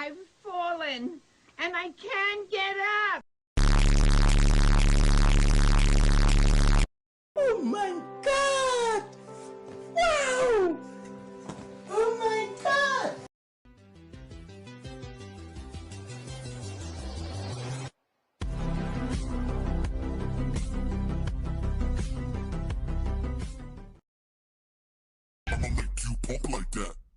I've fallen, and I can't get up. Oh my God! Wow! Oh my God! I'ma make you pop like that.